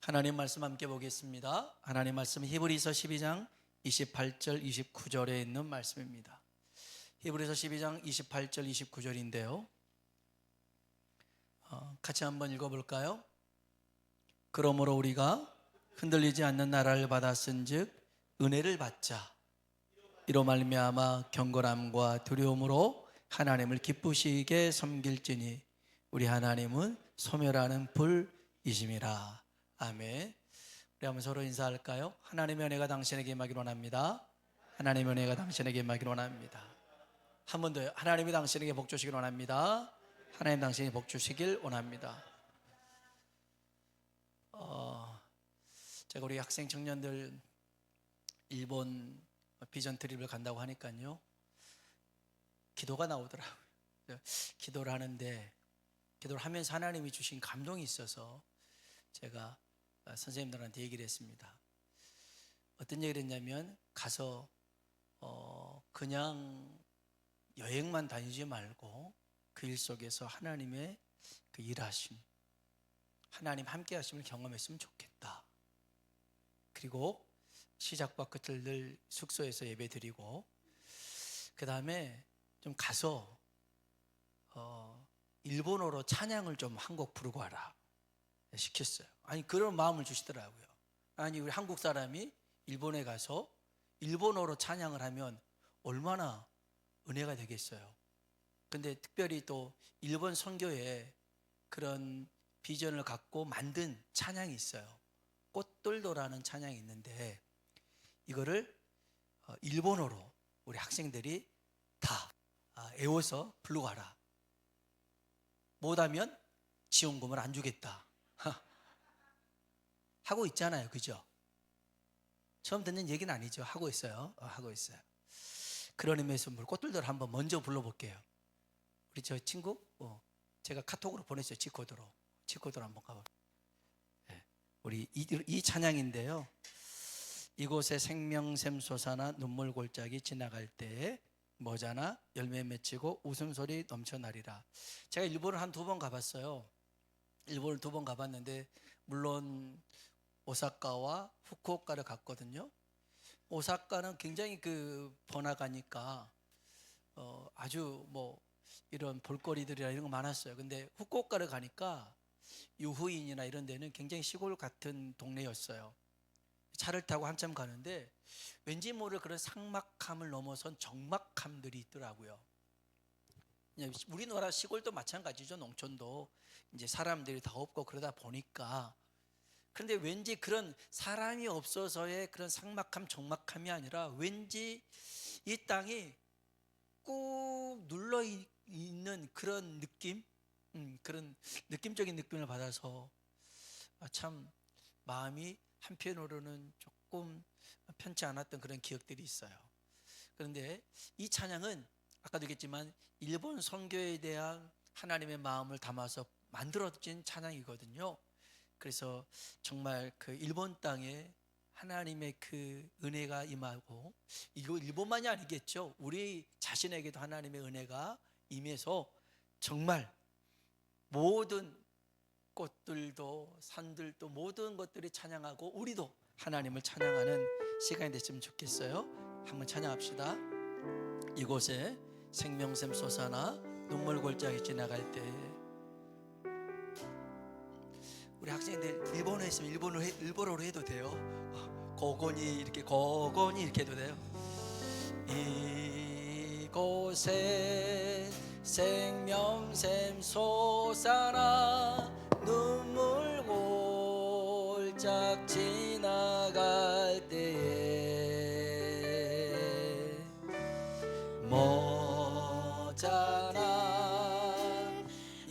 하나님 말씀 함께 보겠습니다. 하나님 말씀 히브리서 12장 28절 29절에 있는 말씀입니다. 히브리서 12장 28절 29절인데요 같이 한번 읽어볼까요? 그러므로 우리가 흔들리지 않는 나라를 받았은즉 은혜를 받자. 이로 말미암아 경건함과 두려움으로 하나님을 기쁘시게 섬길지니 우리 하나님은 소멸하는 불이심이라. 아멘. 우리 한번 서로 인사할까요? 하나님의 은혜가 당신에게 임하기를 원합니다. 하나님의 은혜가 당신에게 임하기를 원합니다. 한 번 더요. 하나님이 당신에게 복 주시길 원합니다. 하나님 당신이 복 주시길 원합니다. 제가 우리 학생 청년들 일본 비전 트립을 간다고 하니까요 기도가 나오더라고요. 기도를 하는데 기도를 하면서 하나님이 주신 감동이 있어서 제가 선생님들한테 얘기를 했습니다. 어떤 얘기를 했냐면 가서 그냥 여행만 다니지 말고 그 일 속에서 하나님의 그 일하심, 하나님 함께 하심을 경험했으면 좋겠다. 그리고 시작과 끝을 늘 숙소에서 예배 드리고 그 다음에 좀 가서 일본어로 찬양을 좀 한 곡 부르고 와라 시켰어요. 아니 그런 마음을 주시더라고요. 아니 우리 한국 사람이 일본에 가서 일본어로 찬양을 하면 얼마나 은혜가 되겠어요. 근데 특별히 또 일본 선교에 그런 비전을 갖고 만든 찬양이 있어요. 꽃돌도라는 찬양이 있는데 이거를 일본어로 우리 학생들이 다 외워서 부르고 와라. 못하면 지원금을 안 주겠다 하고 있잖아요. 그죠? 처음 듣는 얘기는 아니죠. 하고 있어요. 하고 있어요. 그런 의미에서 꽃들들 한번 먼저 불러볼게요. 우리 저 친구 제가 카톡으로 보냈어요. 지코드로 한번 가볼게요. 네. 우리 이 찬양인데요 이곳에 생명샘 솟아나 눈물 골짜기 지나갈 때에 모자나 열매 맺히고 웃음소리 넘쳐나리라. 제가 일본을 한 2번 가봤어요. 일본을 2번 가봤는데 물론 오사카와 후쿠오카를 갔거든요. 오사카는 굉장히 그 번화가니까 아주 뭐 이런 볼거리들이나 이런 거 많았어요. 근데 후쿠오카를 가니까 유후인이나 이런 데는 굉장히 시골 같은 동네였어요. 차를 타고 한참 가는데 왠지 모를 그런 삭막함을 넘어선 적막함들이 있더라고요. 우리나라 시골도 마찬가지죠. 농촌도 이제 사람들이 다 없고 그러다 보니까. 그런데 왠지 그런 사람이 없어서의 그런 삭막함, 적막함이 아니라 왠지 이 땅이 꾹 눌러 있는 그런 느낌, 그런 느낌적인 느낌을 받아서 참 마음이 한편으로는 조금 편치 않았던 그런 기억들이 있어요. 그런데 이 찬양은 아까도 얘기했지만 일본 선교에 대한 하나님의 마음을 담아서 만들어진 찬양이거든요. 그래서 정말 그 일본 땅에 하나님의 그 은혜가 임하고 이거 일본만이 아니겠죠. 우리 자신에게도 하나님의 은혜가 임해서 정말 모든 꽃들도 산들도 모든 것들이 찬양하고 우리도 하나님을 찬양하는 시간이 됐으면 좋겠어요. 한번 찬양합시다. 이곳에 생명샘 솟아나 눈물 골짜기 지나갈 때 우리 학생들 일본어에 있으면 일본어로 해도 돼요. 고고니 이렇게 해도 돼요. 이곳에 생명샘 솟아나 눈물 골짝 지나갈 때에 모자라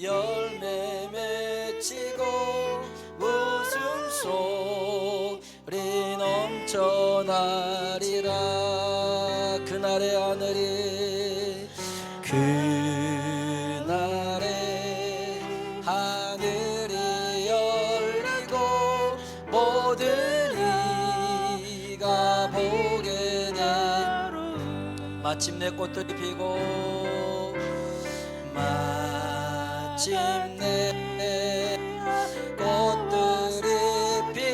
열매 맺히고 웃음소리 넘쳐나리라. 그날의 하늘이 하늘이 열리고 모든 이가 보게 돼. 마침내 꽃들이 피고 마침내 꽃들이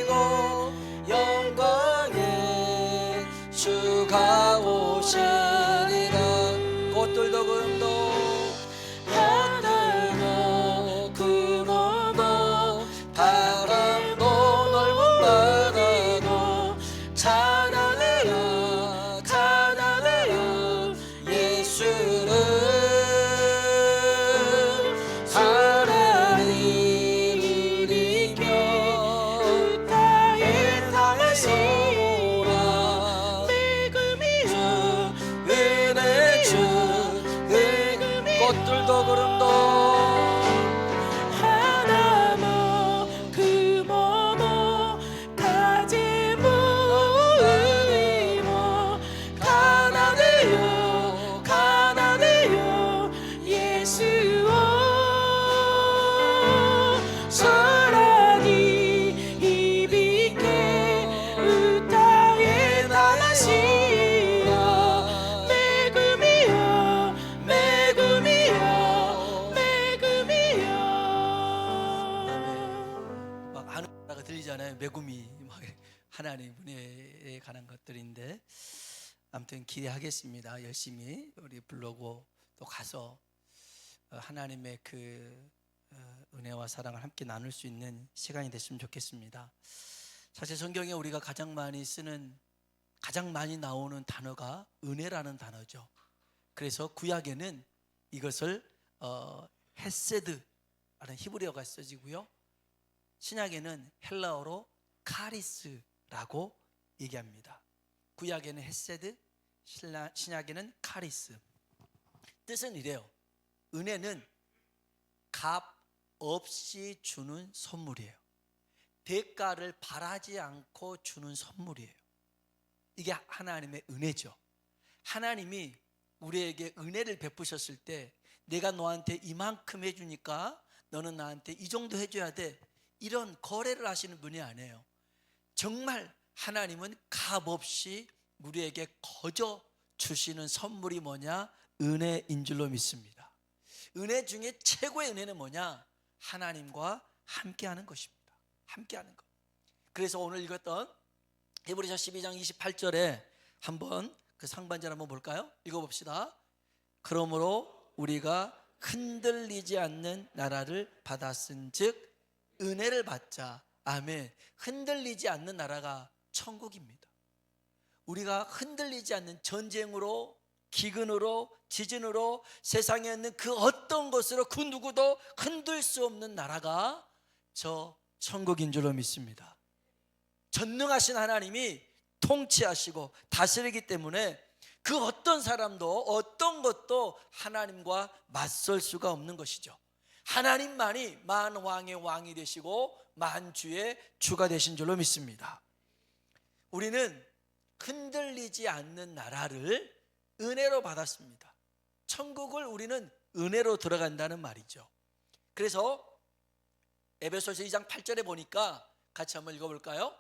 가사가 들리잖아요. 메구미 막 하나님 은혜에 관한 것들인데, 아무튼 기대하겠습니다. 열심히 우리 부르고 또 가서 하나님의 그 은혜와 사랑을 함께 나눌 수 있는 시간이 됐으면 좋겠습니다. 사실 성경에 우리가 가장 많이 나오는 단어가 은혜라는 단어죠. 그래서 구약에는 이것을 헤세드라는 히브리어가 써지고요, 신약에는 헬라어로 카리스라고 얘기합니다. 구약에는 헤세드, 신약에는 카리스. 뜻은 이래요. 은혜는 값 없이 주는 선물이에요. 대가를 바라지 않고 주는 선물이에요. 이게 하나님의 은혜죠. 하나님이 우리에게 은혜를 베푸셨을 때, 내가 너한테 이만큼 해주니까 너는 나한테 이 정도 해줘야 돼, 이런 거래를 하시는 분이 아니에요. 정말 하나님은 값없이 우리에게 거저 주시는 선물이 뭐냐? 은혜인 줄로 믿습니다. 은혜 중에 최고의 은혜는 뭐냐? 하나님과 함께하는 것입니다. 함께하는 것. 그래서 오늘 읽었던 히브리서 12장 28절에 한번 그 상반절 한번 볼까요? 읽어봅시다. 그러므로 우리가 흔들리지 않는 나라를 받았은즉 은혜를 받자. 아멘. 흔들리지 않는 나라가 천국입니다. 우리가 흔들리지 않는, 전쟁으로, 기근으로, 지진으로, 세상에 있는 그 어떤 것으로 그 누구도 흔들 수 없는 나라가 저 천국인 줄로 믿습니다. 전능하신 하나님이 통치하시고 다스리기 때문에 그 어떤 사람도 어떤 것도 하나님과 맞설 수가 없는 것이죠. 하나님만이 만왕의 왕이 되시고 만주의 주가 되신 줄로 믿습니다. 우리는 흔들리지 않는 나라를 은혜로 받았습니다. 천국을 우리는 은혜로 들어간다는 말이죠. 그래서 에베소서 2장 8절에 보니까 같이 한번 읽어볼까요?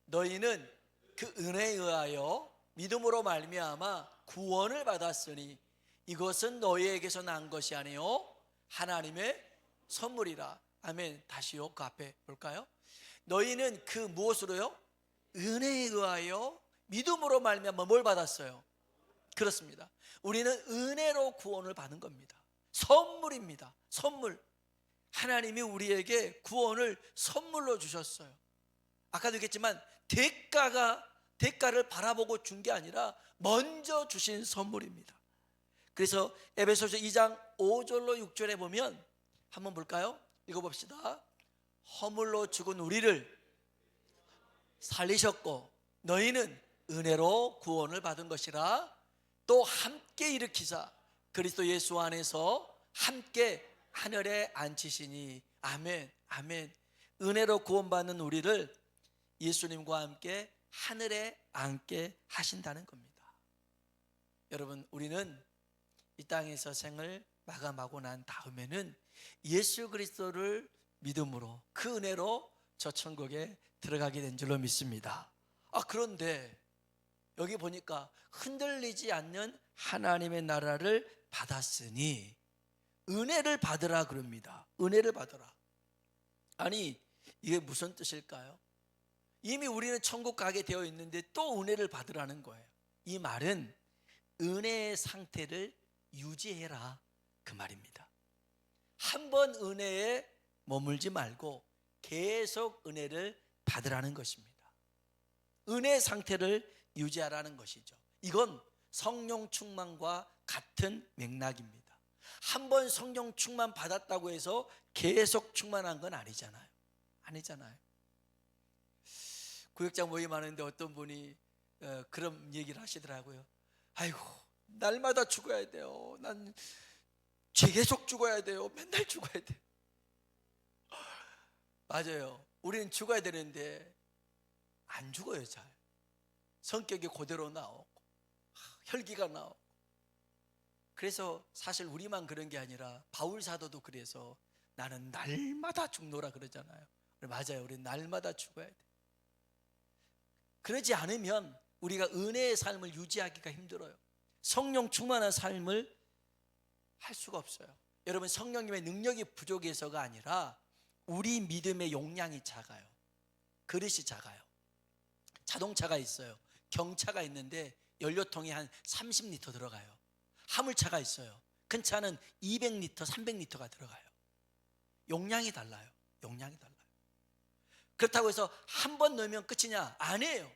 너희는 그 은혜에 의하여 믿음으로 말미암아 구원을 받았으니 이것은 너희에게서 난 것이 아니요 하나님의 선물이라. 아멘. 다시요, 그 앞에 볼까요? 너희는 그 무엇으로요? 은혜에 의하여 믿음으로 말미암아 뭘 받았어요? 그렇습니다. 우리는 은혜로 구원을 받은 겁니다. 선물입니다. 선물. 하나님이 우리에게 구원을 선물로 주셨어요. 아까도 얘기했지만 대가를 바라보고 준 게 아니라 먼저 주신 선물입니다. 그래서 에베소서 2장 5절로 6절에 보면 한번 볼까요? 읽어봅시다. 허물로 죽은 우리를 살리셨고 너희는 은혜로 구원을 받은 것이라. 또 함께 일으키사 그리스도 예수 안에서 함께 하늘에 앉히시니. 아멘. 아멘. 은혜로 구원받는 우리를 예수님과 함께 하늘에 앉게 하신다는 겁니다. 여러분, 우리는 이 땅에서 생을 마감하고 난 다음에는 예수 그리스도를 믿음으로 그 은혜로 저 천국에 들어가게 된 줄로 믿습니다. 그런데 여기 보니까 흔들리지 않는 하나님의 나라를 받았으니 은혜를 받으라 그럽니다. 은혜를 받으라. 아니, 이게 무슨 뜻일까요? 이미 우리는 천국 가게 되어 있는데 또 은혜를 받으라는 거예요. 이 말은 은혜의 상태를 유지해라 그 말입니다. 한 번 은혜에 머물지 말고 계속 은혜를 받으라는 것입니다. 은혜의 상태를 유지하라는 것이죠. 이건 성령 충만과 같은 맥락입니다. 한 번 성령 충만 받았다고 해서 계속 충만한 건 아니잖아요. 아니잖아요. 구역장 모임 하는데 어떤 분이 그런 얘기를 하시더라고요. 아이고, 날마다 죽어야 돼요. 난 계속 죽어야 돼요. 맨날 죽어야 돼요. 맞아요. 우리는 죽어야 되는데 안 죽어요. 잘. 성격이 그대로 나오고 혈기가 나오고. 그래서 사실 우리만 그런 게 아니라 바울 사도도 그래서 나는 날마다 죽노라 그러잖아요. 맞아요. 우리는 날마다 죽어야 돼. 그러지 않으면 우리가 은혜의 삶을 유지하기가 힘들어요. 성령 충만한 삶을 할 수가 없어요. 여러분, 성령님의 능력이 부족해서가 아니라 우리 믿음의 용량이 작아요. 그릇이 작아요. 자동차가 있어요. 경차가 있는데 연료통이 한 30리터 들어가요. 화물차가 있어요. 큰 차는 200리터, 300리터가 들어가요. 용량이 달라요. 용량이 달라요. 그렇다고 해서 한 번 넣으면 끝이냐? 아니에요.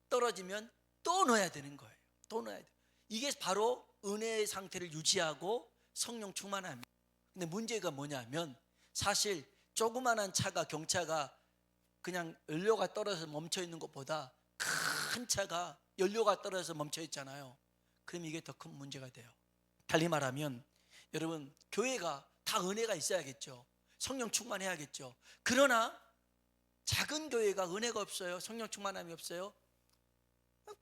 떨어지면 또 넣어야 되는 거예요. 또 넣어야 돼요. 이게 바로 은혜의 상태를 유지하고 성령 충만합니다. 근데 문제가 뭐냐면 사실 조그만한 차가, 경차가 그냥 연료가 떨어져서 멈춰 있는 것보다 큰 차가 연료가 떨어져서 멈춰 있잖아요. 그럼 이게 더 큰 문제가 돼요. 달리 말하면 여러분, 교회가 다 은혜가 있어야겠죠. 성령 충만해야겠죠. 그러나 작은 교회가 은혜가 없어요. 성령 충만함이 없어요.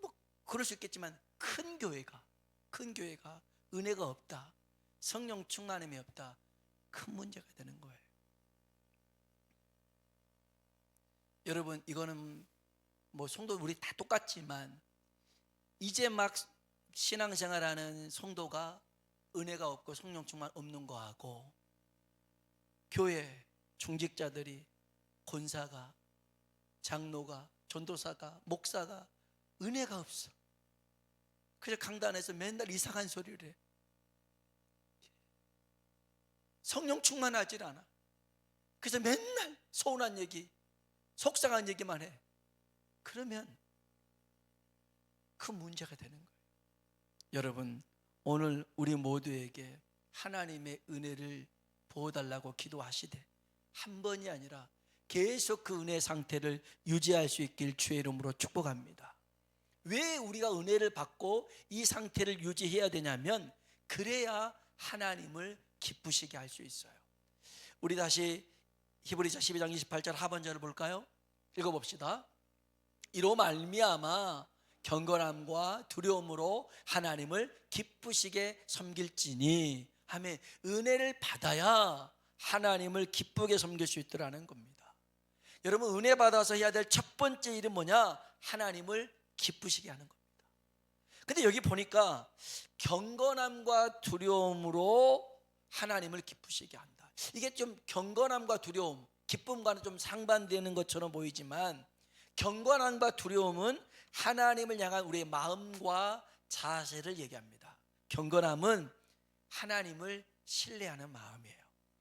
뭐 그럴 수 있겠지만 큰 교회가 은혜가 없다, 성령 충만함이 없다, 큰 문제가 되는 거예요. 여러분, 이거는 뭐 성도 우리 다 똑같지만 이제 막 신앙생활하는 성도가 은혜가 없고 성령 충만 없는 거하고 교회 중직자들이, 권사가, 장로가, 전도사가, 목사가 은혜가 없어. 그래서 강단에서 맨날 이상한 소리를 해. 성령 충만하질 않아. 그래서 맨날 서운한 얘기, 속상한 얘기만 해. 그러면 큰 문제가 되는 거예요. 여러분, 오늘 우리 모두에게 하나님의 은혜를 부어달라고 기도하시되 한 번이 아니라 계속 그 은혜 상태를 유지할 수 있길 주의 이름으로 축복합니다. 왜 우리가 은혜를 받고 이 상태를 유지해야 되냐면 그래야 하나님을 기쁘시게 할 수 있어요. 우리 다시 히브리서 12장 28절 하반절을 볼까요? 읽어봅시다. 이로 말미암아 경건함과 두려움으로 하나님을 기쁘시게 섬길지니 하며 은혜를 받아야 하나님을 기쁘게 섬길 수 있더라는 겁니다. 여러분, 은혜 받아서 해야 될 첫 번째 일은 뭐냐? 하나님을 기쁘시게 하는 겁니다. 근데 여기 보니까 경건함과 두려움으로 하나님을 기쁘시게 한다. 이게 좀 경건함과 두려움, 기쁨과는 좀 상반되는 것처럼 보이지만 경건함과 두려움은 하나님을 향한 우리의 마음과 자세를 얘기합니다. 경건함은 하나님을 신뢰하는 마음이에요.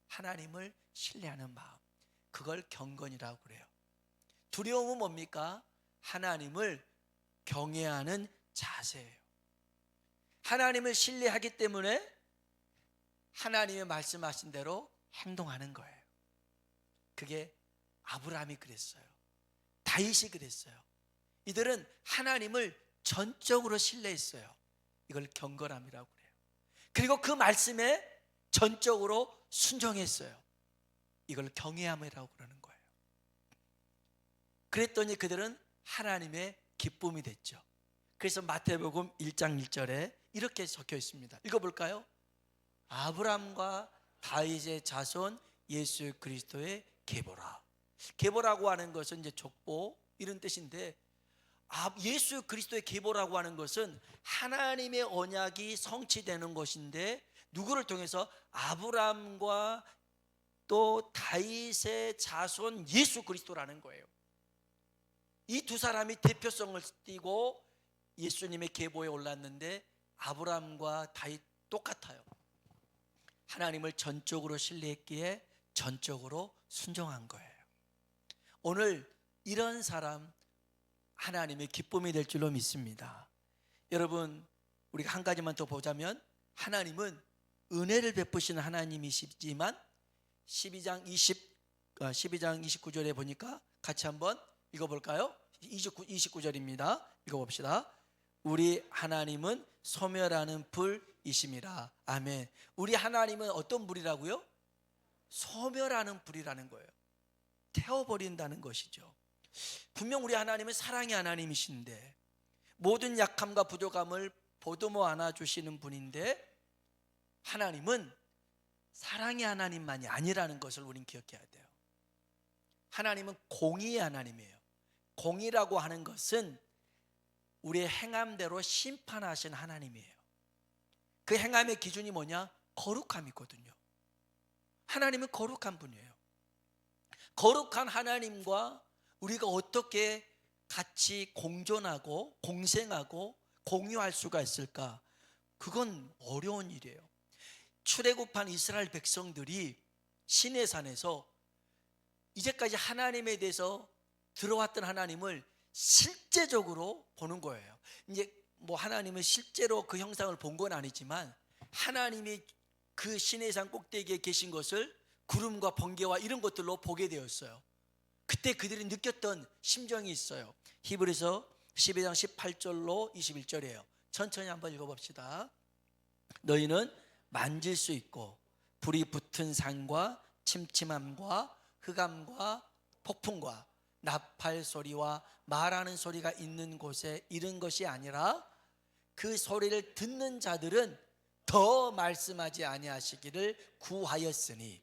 하나님을 신뢰하는 마음, 그걸 경건이라고 그래요. 두려움은 뭡니까? 하나님을 경외하는 자세예요. 하나님을 신뢰하기 때문에 하나님의 말씀하신 대로 행동하는 거예요. 그게 아브라함이 그랬어요. 다윗이 그랬어요. 이들은 하나님을 전적으로 신뢰했어요. 이걸 경건함이라고 그래요. 그리고 그 말씀에 전적으로 순종했어요. 이걸 경외함이라고 그러는 거예요. 그랬더니 그들은 하나님의 기쁨이 됐죠. 그래서 마태복음 1장 1절에 이렇게 적혀 있습니다. 읽어볼까요? 아브라함과 다윗의 자손 예수 그리스도의 계보라. 계보라고 하는 것은 이제 족보 이런 뜻인데, 예수 그리스도의 계보라고 하는 것은 하나님의 언약이 성취되는 것인데 누구를 통해서? 아브라함과 또 다윗의 자손 예수 그리스도라는 거예요. 이 두 사람이 대표성을 띠고 예수님의 계보에 올랐는데 아브라함과 다윗 똑같아요. 하나님을 전적으로 신뢰했기에 전적으로 순종한 거예요. 오늘 이런 사람 하나님의 기쁨이 될 줄로 믿습니다. 여러분, 우리가 한 가지만 더 보자면 하나님은 은혜를 베푸시는 하나님이시지만 12장 29절에 보니까 같이 한번 읽어볼까요? 29절입니다. 읽어봅시다. 우리 하나님은 소멸하는 불이심이라. 아멘. 우리 하나님은 어떤 불이라고요? 소멸하는 불이라는 거예요. 태워버린다는 것이죠. 분명 우리 하나님은 사랑의 하나님이신데 모든 약함과 부족함을 보듬어 안아주시는 분인데 하나님은 사랑의 하나님만이 아니라는 것을 우리는 기억해야 돼요. 하나님은 공의의 하나님이에요. 공의라고 하는 것은 우리의 행함대로 심판하신 하나님이에요. 그 행함의 기준이 뭐냐? 거룩함이거든요. 하나님은 거룩한 분이에요. 거룩한 하나님과 우리가 어떻게 같이 공존하고 공생하고 공유할 수가 있을까? 그건 어려운 일이에요. 출애굽한 이스라엘 백성들이 시내산에서 이제까지 하나님에 대해서 들어왔던 하나님을 실제적으로 보는 거예요. 이제 뭐 하나님은 실제로 그 형상을 본 건 아니지만 하나님이 그 시내산 꼭대기에 계신 것을 구름과 번개와 이런 것들로 보게 되었어요. 그때 그들이 느꼈던 심정이 있어요. 히브리서 12장 18절로 21절이에요. 천천히 한번 읽어봅시다. 너희는 만질 수 있고 불이 붙은 산과 침침함과 흑암과 폭풍과 나팔 소리와 말하는 소리가 있는 곳에 이른 것이 아니라 그 소리를 듣는 자들은 더 말씀하지 아니하시기를 구하였으니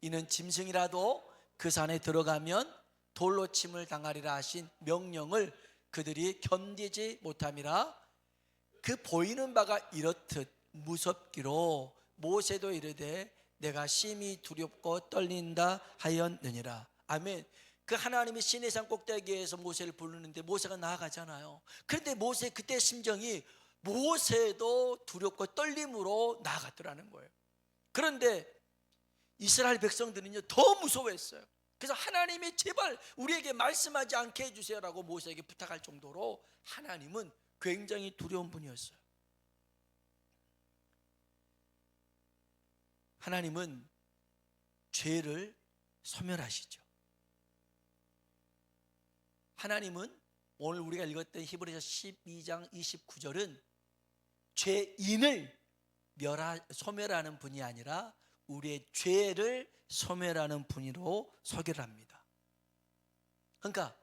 이는 짐승이라도 그 산에 들어가면 돌로 침을 당하리라 하신 명령을 그들이 견디지 못함이라. 그 보이는 바가 이렇듯 무섭기로 모세도 이르되 내가 심히 두렵고 떨린다 하였느니라. 아멘. 그 하나님이 시내산 꼭대기에서 모세를 부르는데 모세가 나아가잖아요. 그런데 모세 그때 심정이 모세도 두렵고 떨림으로 나아갔더라는 거예요. 그런데 이스라엘 백성들은요 더 무서워했어요. 그래서 하나님이 제발 우리에게 말씀하지 않게 해주세요라고 모세에게 부탁할 정도로 하나님은 굉장히 두려운 분이었어요. 하나님은 죄를 소멸하시죠. 하나님은 오늘 우리가 읽었던 히브리서 12장 29절은 죄인을 소멸하는 분이 아니라 우리의 죄를 소멸하는 분으로 소개를 합니다. 그러니까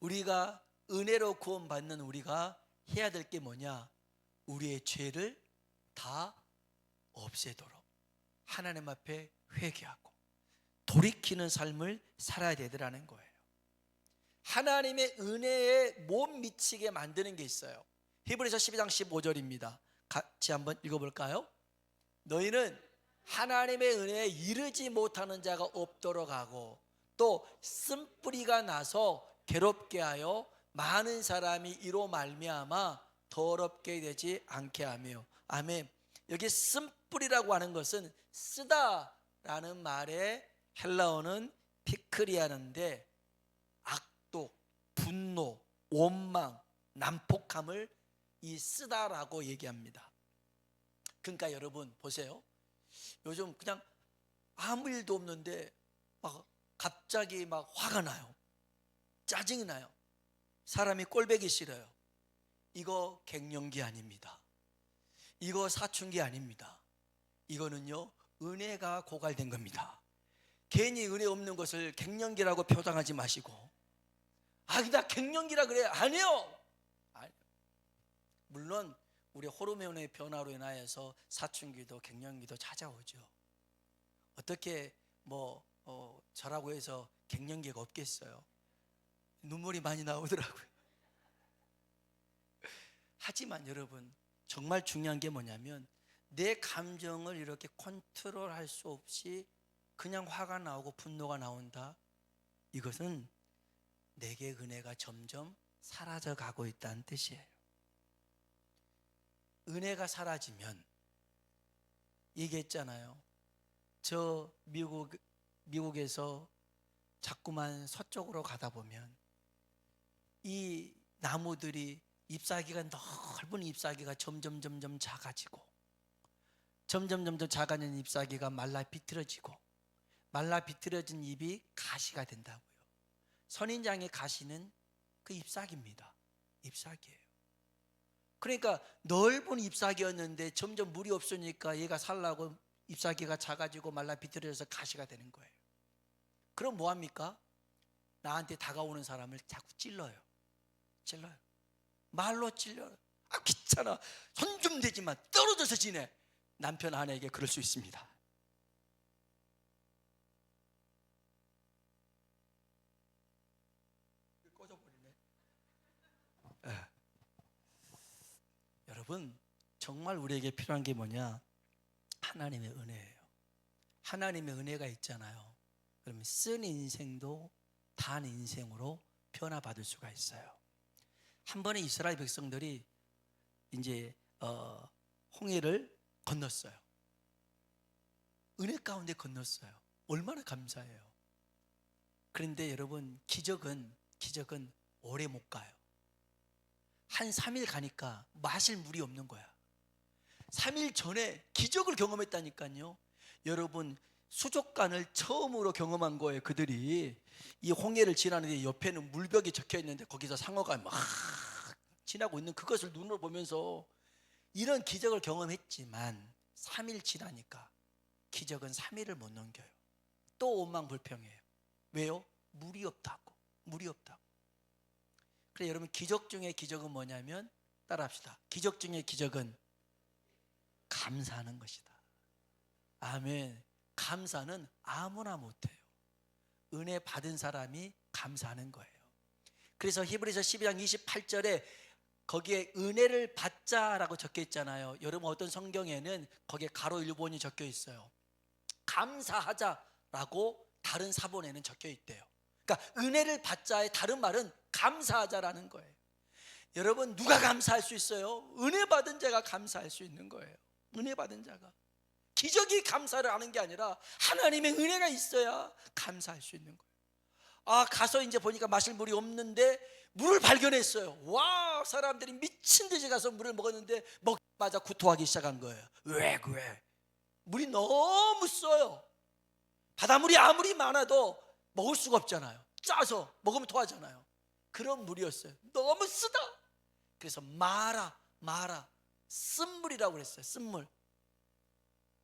우리가 은혜로 구원받는 우리가 해야 될 게 뭐냐? 우리의 죄를 다 없애도록 하나님 앞에 회개하고 돌이키는 삶을 살아야 되더라는 거예요. 하나님의 은혜에 못 미치게 만드는 게 있어요. 히브리서 12장 15절입니다. 같이 한번 읽어볼까요? 너희는 하나님의 은혜에 이르지 못하는 자가 없도록 하고 또 쓴뿌리가 나서 괴롭게 하여 많은 사람이 이로 말미암아 더럽게 되지 않게 하며. 아멘. 여기 쓴뿌리라고 하는 것은 쓰다라는 말의 헬라어는 피크리아는데 악독, 분노, 원망, 난폭함을 이 쓰다라고 얘기합니다. 그러니까 여러분 보세요. 요즘 그냥 아무 일도 없는데 막 갑자기 막 화가 나요. 짜증이 나요. 사람이 꼴보기 싫어요. 이거 갱년기 아닙니다. 이거 사춘기 아닙니다. 이거는요 은혜가 고갈된 겁니다. 괜히 은혜 없는 것을 갱년기라고 표방하지 마시고 나 갱년기라 그래. 아니요. 물론 우리 호르몬의 변화로 인하여서 사춘기도 갱년기도 찾아오죠. 어떻게 저라고 해서 갱년기가 없겠어요. 눈물이 많이 나오더라고요. 하지만 여러분 정말 중요한 게 뭐냐면 내 감정을 이렇게 컨트롤할 수 없이 그냥 화가 나오고 분노가 나온다. 이것은 내게 은혜가 점점 사라져 가고 있다는 뜻이에요. 은혜가 사라지면 얘기했잖아요. 저 미국에서 자꾸만 서쪽으로 가다 보면 이 나무들이 잎사귀가 넓은 잎사귀가 점점 작아지고 점점 작아지는 잎사귀가 말라 비틀어지고 말라 비틀어진 잎이 가시가 된다고요. 선인장의 가시는 그 잎사귀입니다. 잎사귀예요. 그러니까 넓은 잎사귀였는데 점점 물이 없으니까 얘가 살라고 잎사귀가 작아지고 말라 비틀어져서 가시가 되는 거예요. 그럼 뭐합니까? 나한테 다가오는 사람을 자꾸 찔러요. 말로 찔러요. 귀찮아. 손 좀 대지만 떨어져서 지내. 남편 아내에게 그럴 수 있습니다. 꺼져버리네. 여러분 정말 우리에게 필요한 게 뭐냐? 하나님의 은혜예요. 하나님의 은혜가 있잖아요. 그러면 쓴 인생도 단 인생으로 변화받을 수가 있어요. 한 번에 이스라엘 백성들이 이제 홍해를 건넜어요. 은혜 가운데 건넜어요. 얼마나 감사해요. 그런데 여러분, 기적은 오래 못 가요. 한 3일 가니까 마실 물이 없는 거야. 3일 전에 기적을 경험했다니까요. 여러분, 수족관을 처음으로 경험한 거예요. 그들이 이 홍해를 지나는데 옆에는 물벽이 적혀 있는데 거기서 상어가 막 지나고 있는 그것을 눈으로 보면서 이런 기적을 경험했지만 3일 지나니까 기적은 3일을 못 넘겨요. 또 원망불평해요. 왜요? 물이 없다고. 그래, 여러분, 기적 중에 기적은 뭐냐면, 따라합시다. 기적 중에 기적은 감사하는 것이다. 아멘. 감사는 아무나 못해요. 은혜 받은 사람이 감사하는 거예요. 그래서 히브리서 12장 28절에 거기에 은혜를 받자라고 적혀 있잖아요. 여러분, 어떤 성경에는 거기에 가로 일본이 적혀 있어요. 감사하자라고 다른 사본에는 적혀 있대요. 그러니까 은혜를 받자의 다른 말은 감사하자라는 거예요. 여러분, 누가 감사할 수 있어요? 은혜 받은 자가 감사할 수 있는 거예요. 은혜 받은 자가. 기적이 감사를 하는 게 아니라 하나님의 은혜가 있어야 감사할 수 있는 거예요. 가서 이제 보니까 마실 물이 없는데 물을 발견했어요. 와, 사람들이 미친 듯이 가서 물을 먹었는데 먹자마자 구토하기 시작한 거예요. 왜? 물이 너무 써요. 바닷물이 아무리 많아도 먹을 수가 없잖아요. 짜서 먹으면 토하잖아요. 그런 물이었어요. 너무 쓰다. 그래서 마라 쓴물이라고 그랬어요. 쓴물.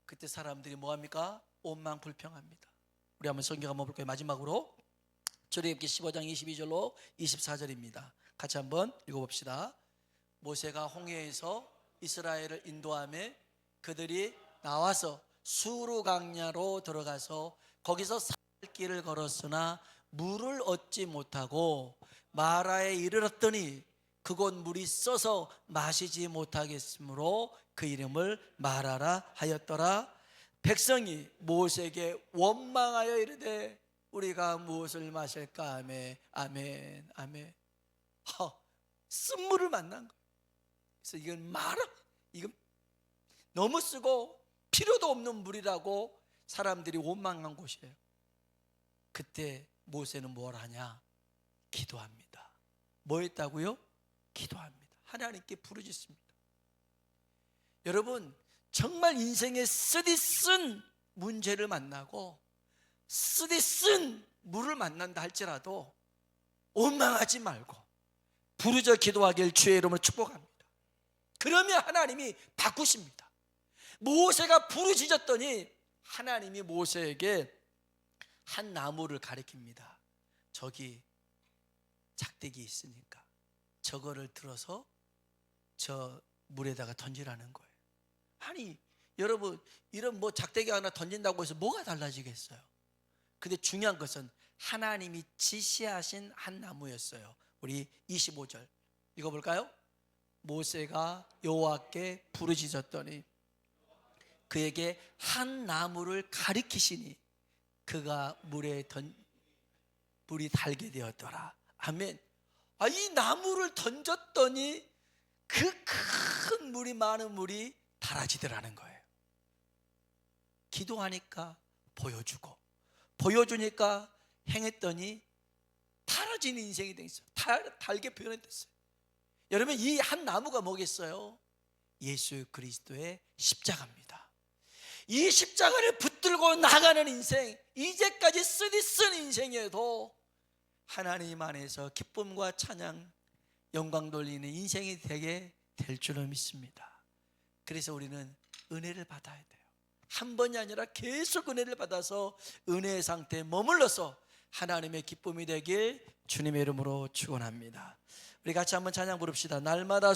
그때 사람들이 뭐합니까? 원망불평합니다. 우리 한번 성경 한번 볼까요? 마지막으로 출애굽기 15장 22절로 24절입니다. 같이 한번 읽어봅시다. 모세가 홍해에서 이스라엘을 인도하며 그들이 나와서 수르 강야로 들어가서 거기서 살 길을 걸었으나 물을 얻지 못하고 마라에 이르렀더니 그곳 물이 써서 마시지 못하겠으므로 그 이름을 마라라 하였더라. 백성이 모세에게 원망하여 이르되 우리가 무엇을 마실까 하매 아멘. 쓴물을 만난 거예요. 그래서 이건 마라, 이건 너무 쓰고 필요도 없는 물이라고 사람들이 원망한 곳이에요. 그때 모세는 뭘 하냐? 기도합니다. 뭐 했다고요? 기도합니다. 하나님께 부르짖습니다. 여러분, 정말 인생에 쓰디쓴 문제를 만나고 쓰디쓴 물을 만난다 할지라도 원망하지 말고 부르짖어 기도하길 주의 이름으로 축복합니다. 그러면 하나님이 바꾸십니다. 모세가 부르짖었더니 하나님이 모세에게 한 나무를 가리킵니다. 저기 작대기 있으니까 저거를 들어서 저 물에다가 던지라는 거예요. 아니, 여러분, 이런 작대기 하나 던진다고 해서 뭐가 달라지겠어요? 근데 중요한 것은 하나님이 지시하신 한 나무였어요. 우리 25절 읽어볼까요? 모세가 여호와께 부르짖었더니 그에게 한 나무를 가리키시니 그가 물이 달게 되었더라. 아멘. 이 나무를 던졌더니 그 큰 물이, 많은 물이 달아지더라는 거예요. 기도하니까 보여주니까 행했더니 달아지는 인생이 되었어요. 달게 표현했어요. 여러분, 이 한 나무가 뭐겠어요? 예수 그리스도의 십자가입니다. 이 십자가를 붙들고 나가는 인생, 이제까지 쓰디쓴 인생에도 하나님 안에서 기쁨과 찬양, 영광 돌리는 인생이 되게 될 줄을 믿습니다. 그래서 우리는 은혜를 받아야 돼요. 한 번이 아니라 계속 은혜를 받아서 은혜의 상태에 머물러서 하나님의 기쁨이 되길 주님의 이름으로 축원합니다. 우리 같이 한번 찬양 부릅시다. 날마다